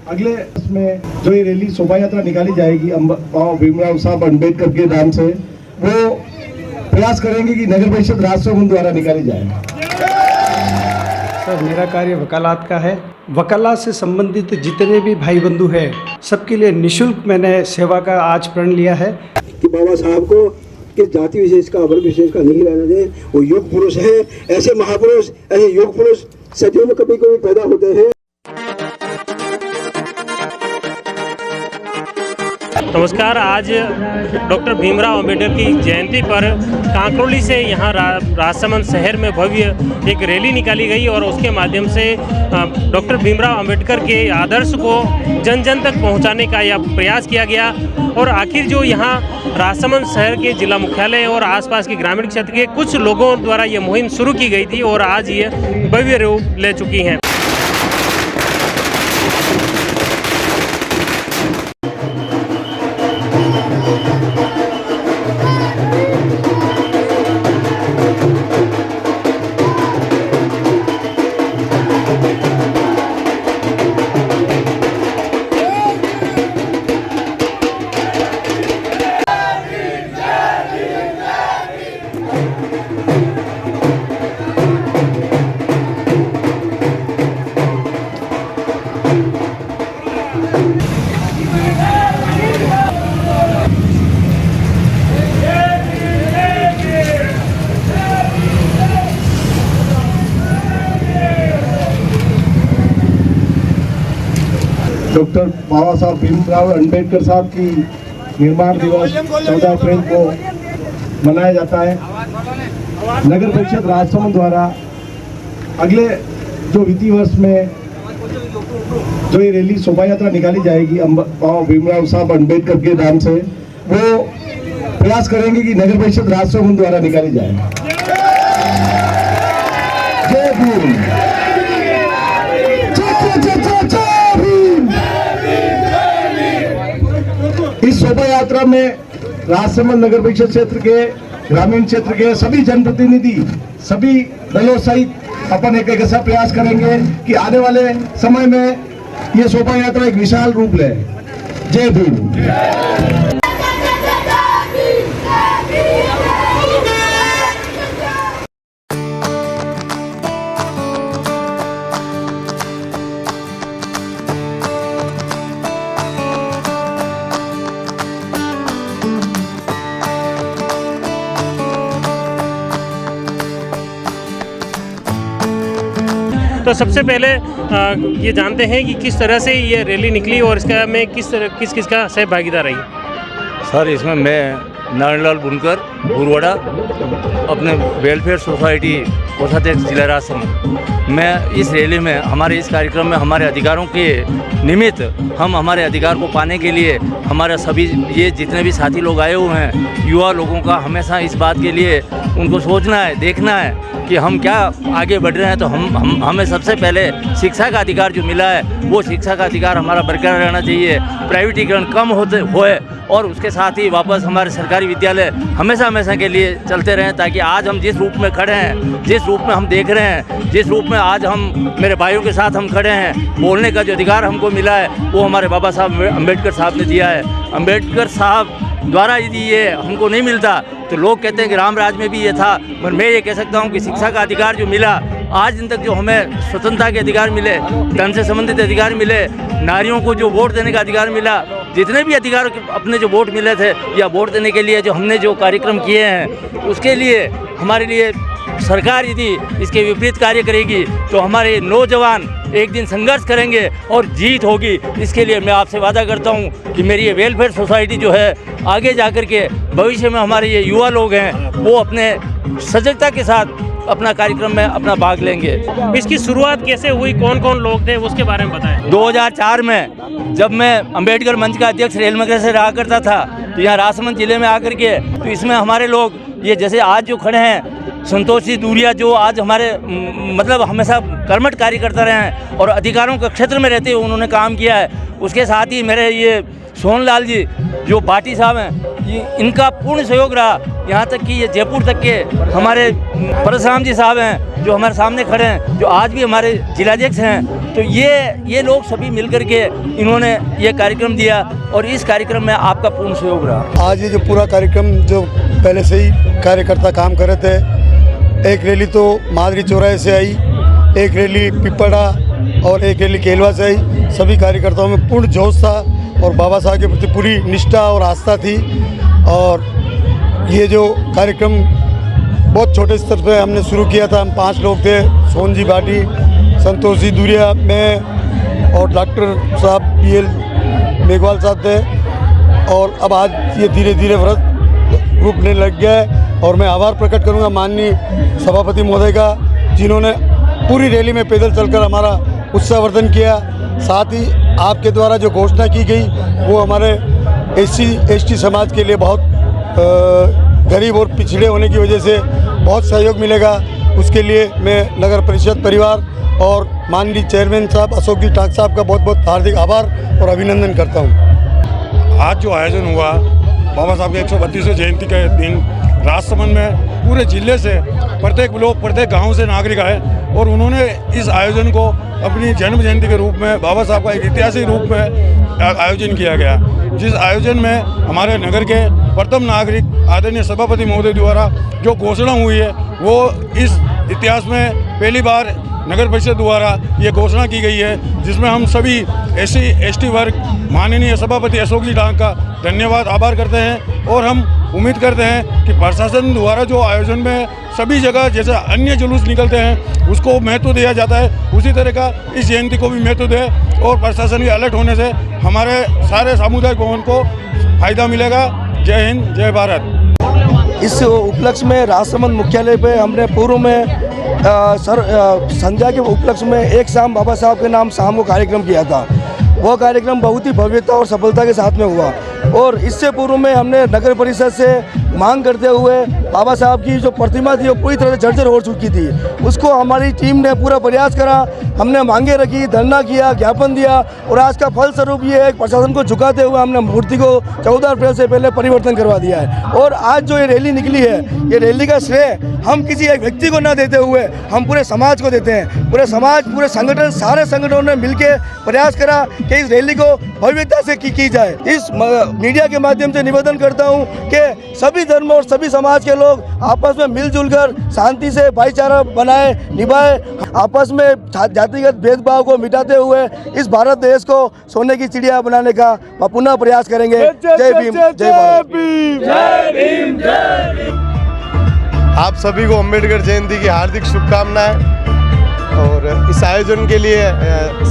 अगले में जो ये रैली शोभा यात्रा निकाली जाएगी भीमराव साहब अम्बेडकर के नाम से, वो प्रयास करेंगे कि नगर परिषद राजसमंद द्वारा निकाली जाए। सर, मेरा कार्य वकालत का है। वकालत से संबंधित जितने भी भाई बंधु हैं, सबके लिए निःशुल्क मैंने सेवा का आज प्रण लिया है कि बाबा साहब को किस जाति विशेष का वर्ग विशेष का नहीं रहने दें। वो युग पुरुष है, ऐसे महापुरुष, ऐसे युग पुरुष सदियों में कभी कभी पैदा होते हैं। नमस्कार। आज डॉक्टर भीमराव अंबेडकर की जयंती पर कांकरोली से यहाँ राजसमंद शहर में भव्य एक रैली निकाली गई और उसके माध्यम से डॉक्टर भीमराव अंबेडकर के आदर्श को जन जन तक पहुँचाने का यह प्रयास किया गया। और आखिर जो यहाँ राजसमंद शहर के जिला मुख्यालय और आसपास के ग्रामीण क्षेत्र के कुछ लोगों द्वारा ये मुहिम शुरू की गई थी और आज ये भव्य रूप ले चुकी हैं। डॉक्टर बाबा साहब भीमराव अंबेडकर साहब की निर्माण दिवस 14 अप्रैल को मनाया जाता है। नगर परिषद राजसमंद द्वारा अगले जो वित्तीय वर्ष में जो ये रैली शोभा यात्रा निकाली जाएगी भीमराव साहब अंबेडकर के नाम से, वो प्रयास करेंगे कि नगर परिषद राजसमंद द्वारा निकाली जाए। जय भीम। इस शोभा यात्रा में राजसमंद नगर परिषद क्षेत्र के, ग्रामीण क्षेत्र के सभी जनप्रतिनिधि, सभी दलों सहित अपन एक ऐसा प्रयास करेंगे कि आने वाले समय में ये शोभा यात्रा एक विशाल रूप ले। जय भीम। तो सबसे पहले ये जानते हैं कि किस तरह से ये रैली निकली और इसका में किस किस का सहभागिता रही। सर, इसमें मैं नारायणलाल बुनकर बुरवाड़ा, अपने वेलफेयर सोसाइटी कोषाध्यक्ष जिला राजसमंद, मैं इस रैली में, हमारे इस कार्यक्रम में हमारे अधिकारों के निमित्त, हम हमारे अधिकार को पाने के लिए हमारा सभी ये जितने भी साथी लोग आए हुए हैं, युवा लोगों का हमेशा इस बात के लिए उनको सोचना है, देखना है कि हम क्या आगे बढ़ रहे हैं। तो हमें सबसे पहले शिक्षा का अधिकार जो मिला है, वो शिक्षा का अधिकार हमारा बरकरार रहना चाहिए, प्राइवेटीकरण कम होए और उसके साथ ही वापस हमारे सरकारी विद्यालय हमेशा के लिए चलते रहें, ताकि आज हम जिस रूप में खड़े हैं, जिस रूप में हम देख रहे हैं, जिस रूप में आज हम मेरे भाइयों के साथ हम खड़े हैं, बोलने का जो अधिकार हमको मिला है वो हमारे बाबा साहब अम्बेडकर साहब ने दिया है। अम्बेडकर साहब द्वारा यदि ये हमको नहीं मिलता तो लोग कहते हैं कि राम राज में भी ये था, पर मैं ये कह सकता हूँ कि शिक्षा का अधिकार जो मिला, आज दिन तक जो हमें स्वतंत्रता के अधिकार मिले, धन से संबंधित अधिकार मिले, नारियों को जो वोट देने का अधिकार मिला, जितने भी अधिकार अपने जो वोट मिले थे या वोट देने के लिए जो हमने जो कार्यक्रम किए हैं, उसके लिए हमारे लिए सरकार यदि इसके विपरीत कार्य करेगी तो हमारे नौजवान एक दिन संघर्ष करेंगे और जीत होगी। इसके लिए मैं आपसे वादा करता हूँ कि मेरी ये वेलफेयर सोसाइटी जो है, आगे जाकर के भविष्य में हमारे ये युवा लोग हैं, वो अपने सजगता के साथ अपना कार्यक्रम में अपना भाग लेंगे। इसकी शुरुआत कैसे हुई, कौन कौन लोग थे, उसके बारे में बताएं। 2004 में जब मैं अम्बेडकर मंच का अध्यक्ष रेलनगर से रहा करता था, तो यहाँ राजसमंद जिले में आकर के, तो इसमें हमारे लोग ये जैसे आज जो खड़े हैं, संतोष जी दूरिया, जो आज हमारे मतलब हमेशा कर्मठ कार्य करते रहे हैं और अधिकारों के क्षेत्र में रहते हुए उन्होंने काम किया है। उसके साथ ही मेरे ये सोहनलाल जी जो भाटी साहब हैं, इनका पूर्ण सहयोग रहा यहाँ तक कि ये जयपुर तक के हमारे परशुराम जी साहब हैं जो हमारे सामने खड़े हैं, जो आज भी हमारे जिलाध्यक्ष हैं। तो ये लोग सभी मिलकर के इन्होंने ये कार्यक्रम दिया और इस कार्यक्रम में आपका पूर्ण सहयोग रहा। आज ये जो पूरा कार्यक्रम जो पहले से ही कार्यकर्ता काम कर रहे थे, एक रैली तो मादरी चौराहे से आई, एक रैली पिपड़ा और एक रैली केलवा से आई। सभी कार्यकर्ताओं में पूर्ण जोश था और बाबा साहब के प्रति पूरी निष्ठा और आस्था थी। और ये जो कार्यक्रम बहुत छोटे स्तर पे हमने शुरू किया था। हम 5 लोग थे, सोन जी भाटी, संतोष जी दूरिया, मैं और डॉक्टर साहब PL मेघवाल साहब थे। और अब आज ये धीरे धीरे व्रत रूप लेने लग गया है और मैं आभार प्रकट करूंगा माननीय सभापति महोदय का, जिन्होंने पूरी रैली में पैदल चलकर हमारा उत्साहवर्धन किया। साथ ही आपके द्वारा जो घोषणा की गई वो हमारे SC ST समाज के लिए बहुत गरीब और पिछड़े होने की वजह से बहुत सहयोग मिलेगा। उसके लिए मैं नगर परिषद परिवार और माननीय चेयरमैन साहब अशोक जी टाक साहब का बहुत बहुत हार्दिक आभार और अभिनंदन करता हूँ। आज जो आयोजन हुआ बाबा साहब के 132वें जयंती के दिन राजसमंद में पूरे जिले से प्रत्येक ब्लॉक प्रत्येक गांव से नागरिक आए और उन्होंने इस आयोजन को अपनी जन्म जयंती के रूप में बाबा साहब का एक ऐतिहासिक रूप में आयोजन किया गया, जिस आयोजन में हमारे नगर के प्रथम नागरिक आदरणीय सभापति महोदय द्वारा जो घोषणा हुई है वो इस इतिहास में पहली बार नगर परिषद द्वारा ये घोषणा की गई है, जिसमें हम सभी SC ST वर्ग माननीय सभापति अशोक जी डांग का धन्यवाद आभार करते हैं। और हम उम्मीद करते हैं कि प्रशासन द्वारा जो आयोजन में सभी जगह जैसे अन्य जुलूस निकलते हैं उसको महत्व दिया जाता है, उसी तरह का इस जयंती को भी महत्व दे और प्रशासन के अलर्ट होने से हमारे सारे सामुदायिक भवन को फायदा मिलेगा। जय हिंद, जय भारत। इस उपलक्ष्य में राजसमंद मुख्यालय पे हमने पूर्व में संध्या के उपलक्ष्य में एक शाम बाबा साहब के नाम शाम को कार्यक्रम किया था। वो कार्यक्रम बहुत ही भव्यता और सफलता के साथ में हुआ और इससे पूर्व में हमने नगर परिषद से मांग करते हुए बाबा साहब की जो प्रतिमा थी वो पूरी तरह से जर्जर हो चुकी थी, उसको हमारी टीम ने पूरा प्रयास करा। हमने मांगे रखी, धरना किया, ज्ञापन दिया और आज का फल स्वरूप ये है प्रशासन को झुकाते हुए हमने मूर्ति को 14 अप्रैल से पहले परिवर्तन करवा दिया है। और आज जो ये रैली निकली है, ये रैली का श्रेय हम किसी एक व्यक्ति को न देते हुए हम पूरे समाज को देते हैं। पूरे समाज, पूरे संगठन, सारे संगठनों ने मिलकर प्रयास करा कि इस रैली को भव्यता से की जाए। इस मीडिया के माध्यम से निवेदन करता हूँ कि सभी धर्म और सभी समाज के लोग आपस में मिलजुल कर शांति से भाईचारा बनाए, निभाए, आपस में जातिगत भेदभाव को मिटाते हुए इस भारत देश को सोने की चिड़िया बनाने का पुनः प्रयास करेंगे। जय भीम, जय भारत। जय भीम, जय भीम। आप सभी को अम्बेडकर जयंती की हार्दिक शुभकामनाएं। और इस आयोजन के लिए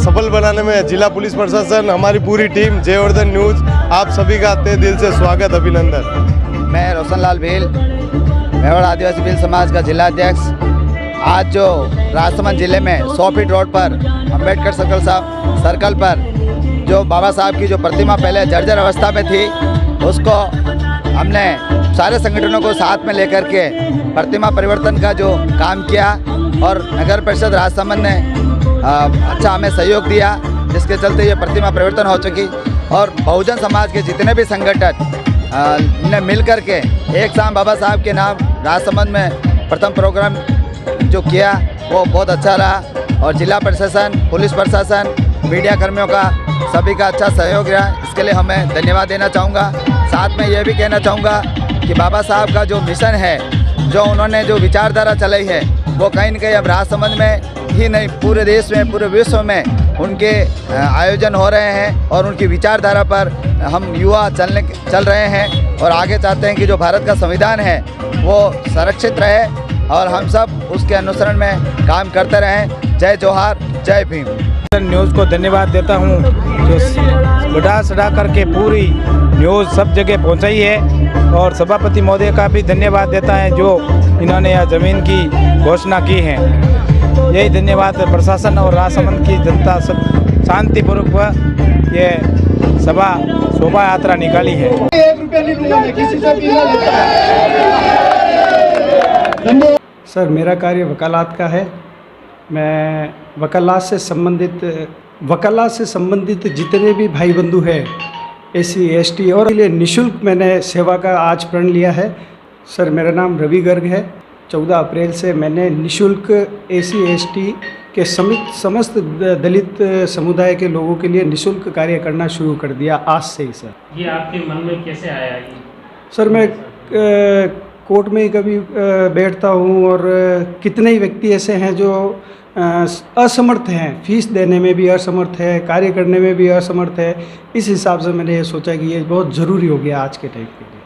सफल बनाने में जिला पुलिस प्रशासन, हमारी पूरी टीम, जयवर्धन न्यूज़, आप सभी का तहे दिल से स्वागत, अभिनंदन। मैं रोशनलाल भील, मेवाड़ आदिवासी भील समाज का जिला अध्यक्ष। आज जो राजसमंद जिले में 100 फीट रोड पर अम्बेडकर सर्कल पर जो बाबा साहब की जो प्रतिमा पहले जर्जर अवस्था में थी, उसको हमने सारे संगठनों को साथ में लेकर के प्रतिमा परिवर्तन का जो काम किया और नगर परिषद राजसमंद ने अच्छा हमें सहयोग दिया, जिसके चलते ये प्रतिमा परिवर्तन हो चुकी। और बहुजन समाज के जितने भी संगठन ने मिल कर के एक शाम बाबा साहब के नाम राजसमंद में प्रथम प्रोग्राम जो किया वो बहुत अच्छा रहा। और जिला प्रशासन, पुलिस प्रशासन, मीडिया कर्मियों का सभी का अच्छा सहयोग रहा, इसके लिए हमें धन्यवाद देना चाहूँगा। साथ में ये भी कहना चाहूँगा कि बाबा साहब का जो मिशन है, जो उन्होंने जो विचारधारा चलाई है, वो कहीं न कहीं अब राजसमंद में ही नहीं पूरे देश में, पूरे विश्व में उनके आयोजन हो रहे हैं और उनकी विचारधारा पर हम युवा चल रहे हैं और आगे चाहते हैं कि जो भारत का संविधान है वो संरक्षित रहे और हम सब उसके अनुसरण में काम करते रहें। जय जोहार, जय भीम। न्यूज़ को धन्यवाद देता हूं जो बढ़ा चढ़ा करके पूरी न्यूज़ सब जगह पहुंचाई है और सभापति महोदय का भी धन्यवाद देता है जो इन्होंने यह ज़मीन की घोषणा की है। यही धन्यवाद प्रशासन और राजसमंद की जनता सब शांतिपूर्वक ये सभा शोभा यात्रा निकाली है। 1 रुपया नहीं लूंगा मैं किसी से भी ना लेता। सर, मेरा कार्य वकालत का है। मैं वकालत से संबंधित जितने भी भाई बंधु हैं SC ST और लिए निःशुल्क मैंने सेवा का आज प्रण लिया है। सर मेरा नाम रवि गर्ग है। 14 अप्रैल से मैंने निशुल्क SC ST के समस्त दलित समुदाय के लोगों के लिए निशुल्क कार्य करना शुरू कर दिया आज से ही सर। ये आपके मन में कैसे आया ये? सर मैं कोर्ट में ही कभी बैठता हूँ और कितने ही व्यक्ति ऐसे हैं जो असमर्थ हैं, फीस देने में भी असमर्थ है, कार्य करने में भी असमर्थ है। इस हिसाब से मैंने ये सोचा कि ये बहुत ज़रूरी हो गया आज के टाइम के लिए।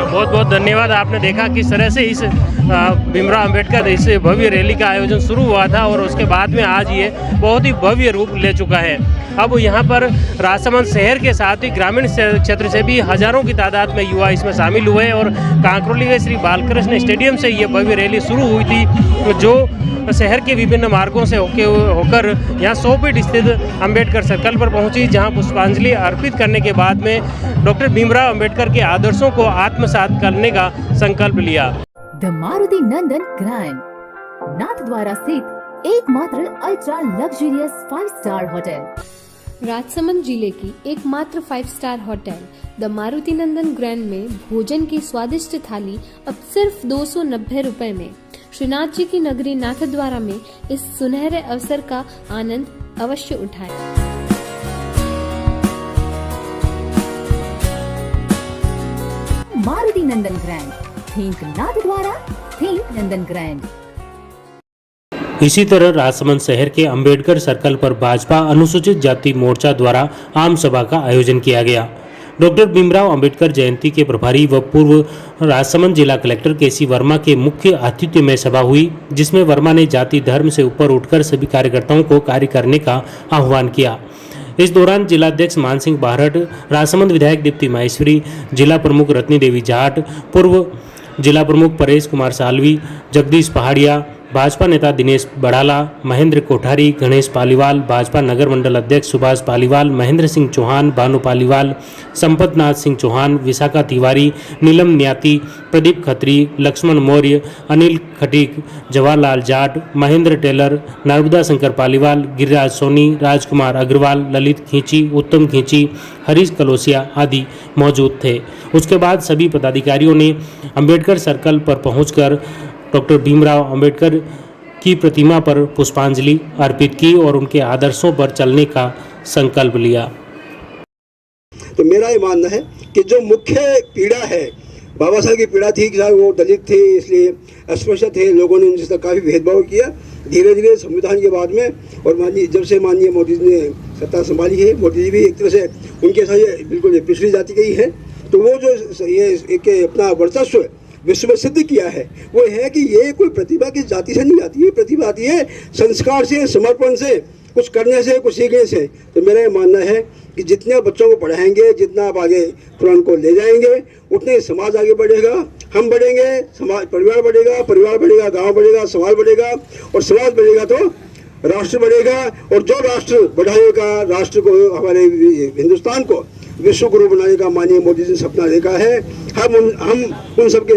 बहुत बहुत धन्यवाद। आपने देखा किस तरह से इस भीमराव अंबेडकर इस भव्य रैली का आयोजन शुरू हुआ था और उसके बाद में आज ये बहुत ही भव्य रूप ले चुका है। अब यहाँ पर राजसमंद शहर के साथ ही ग्रामीण क्षेत्र से भी हजारों की तादाद में युवा इसमें शामिल हुए और कांकरोली के श्री बालकृष्ण स्टेडियम से ये भव्य रैली शुरू हुई थी, जो शहर के विभिन्न मार्गों से होकर यहाँ 100 फीट स्थित अंबेडकर सर्कल पर पहुंची, जहां पुष्पांजलि अर्पित करने के बाद में डॉक्टर भीमराव अंबेडकर के आदर्शों को आत्मसात करने का संकल्प लिया। The Maruti Nandan grand Nathdwara स्थित एकमात्र ultra luxurious 5 star hotel. Rajsamand जिले की एकमात्र 5 star hotel the Maruti Nandan grand में भोजन की स्वादिष्ट थाली अब सिर्फ 290 रुपए में। श्रीनाथ जी की नगरी नाथद्वारा में इस सुनहरे अवसर का आनंद अवश्य उठाएं। मारुति नंदन ग्रैंड, थिंक नाथद्वारा, थिंक नंदन ग्रैंड। इसी तरह राजसमंद शहर के अंबेडकर सर्कल पर भाजपा अनुसूचित जाति मोर्चा द्वारा आम सभा का आयोजन किया गया। डॉक्टर भीमराव अंबेडकर जयंती के प्रभारी व पूर्व राजसमंद जिला कलेक्टर केसी वर्मा के मुख्य आतिथ्य में सभा हुई, जिसमें वर्मा ने जाति धर्म से ऊपर उठकर सभी कार्यकर्ताओं को कार्य करने का आह्वान किया। इस दौरान जिलाध्यक्ष मान सिंह बारहट, राजसमंद विधायक दीप्ति माहेश्वरी, जिला प्रमुख रत्नी देवी जाट, पूर्व जिला प्रमुख परेश कुमार सालवी, जगदीश पहाड़िया, भाजपा नेता दिनेश बड़ाला, महेंद्र कोठारी, गणेश पालीवाल, भाजपा नगर मंडल अध्यक्ष सुभाष पालीवाल, महेंद्र सिंह चौहान, भानु पालीवाल, संपत नाथ सिंह चौहान, विशाखा तिवारी, नीलम न्याती, प्रदीप खत्री, लक्ष्मण मौर्य, अनिल खटीक, जवाहरलाल जाट, महेंद्र टेलर, नर्मदा शंकर पालीवाल, गिरिराज सोनी, राजकुमार अग्रवाल, ललित खींची, उत्तम खींची, हरीश कलोसिया आदि मौजूद थे। उसके बाद सभी पदाधिकारियों ने अंबेडकर सर्कल पर पहुंचकर डॉक्टर भीमराव अंबेडकर की प्रतिमा पर पुष्पांजलि अर्पित की और उनके आदर्शों पर चलने का संकल्प लिया। तो मेरा ये मानना है कि जो मुख्य पीड़ा है, बाबा साहब की पीड़ा थी कि वो दलित थे, इसलिए अस्पृश्य थे, लोगों ने उनके साथ काफ़ी भेदभाव किया। धीरे धीरे संविधान के बाद में और जब से माननीय मोदी जी ने सत्ता संभाली है, मोदी जी भी एक तरह से उनके साथ बिल्कुल पिछड़ी जाति के ही है, तो वो जो ये एक अपना वर्चस्व विश्व में सिद्ध किया है, वो है कि ये कोई प्रतिभा की जाति से नहीं आती है, प्रतिभा आती है संस्कार से, समर्पण से, कुछ करने से, कुछ सीखने से। तो मेरा ये मानना है कि जितने बच्चों को पढ़ाएंगे, जितना आप आगे कुरान को ले जाएंगे, उतने समाज आगे बढ़ेगा, हम बढ़ेंगे, समाज परिवार बढ़ेगा, गांव बढ़ेगा, समाज बढ़ेगा, और समाज बढ़ेगा तो राष्ट्र बढ़ेगा, और जो राष्ट्र बढ़ाएगा, राष्ट्र को, हमारे हिंदुस्तान को विश्व गुरु बनाने का माननीय मोदी जी ने सपना देखा है। हम उन सबके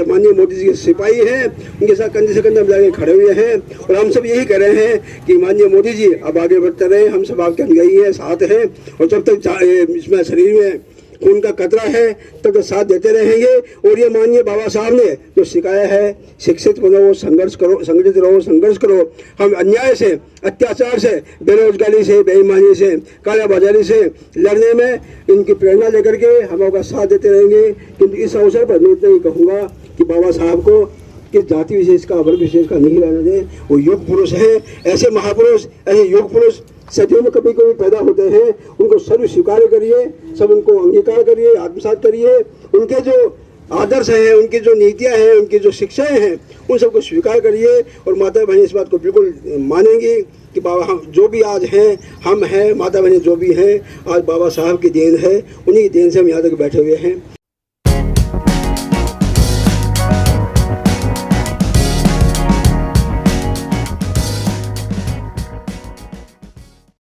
माननीय मोदी जी के सिपाही हैं, उनके साथ कंधे से कंधा मिला के खड़े हुए हैं, और हम सब यही कह रहे हैं कि माननीय मोदी जी अब आगे बढ़ते रहे, हम सब आपके अनुयायी हैं, साथ हैं, और जब तक इसमें शरीर में खून का कतरा है तब तक साथ देते रहेंगे। और ये माननीय बाबा साहब ने जो सिखाया है, शिक्षित बनो, संघर्ष करो, संगठित रहो, संघर्ष करो। हम अन्याय से, अत्याचार से, बेरोजगारी से, बेईमानी से, कालाबाजारी से लड़ने में इनकी प्रेरणा लेकर के हम आपका साथ देते रहेंगे। क्योंकि इस अवसर पर मैं इतना ही कहूँगा कि बाबा साहब को कि जाति विशेष का, वर्ग विशेष का नहीं रहने दें। वो युग पुरुष है, ऐसे महापुरुष, ऐसे युग पुरुष सदियों में कभी कभी पैदा होते हैं, उनको सर्व स्वीकार करिए, सब उनको अंगीकार करिए, आत्मसात करिए। उनके जो आदर्श हैं, उनकी जो नीतियां हैं, उनकी जो शिक्षाएं हैं, उन सबको स्वीकार करिए। और माता बहनें इस बात को बिल्कुल मानेंगी कि बाबा हम जो भी आज हैं, हम हैं, माता बहनें जो भी हैं, आज बाबा साहब की देन है, उन्हीं की देन से हम यहाँ तक बैठे हुए हैं।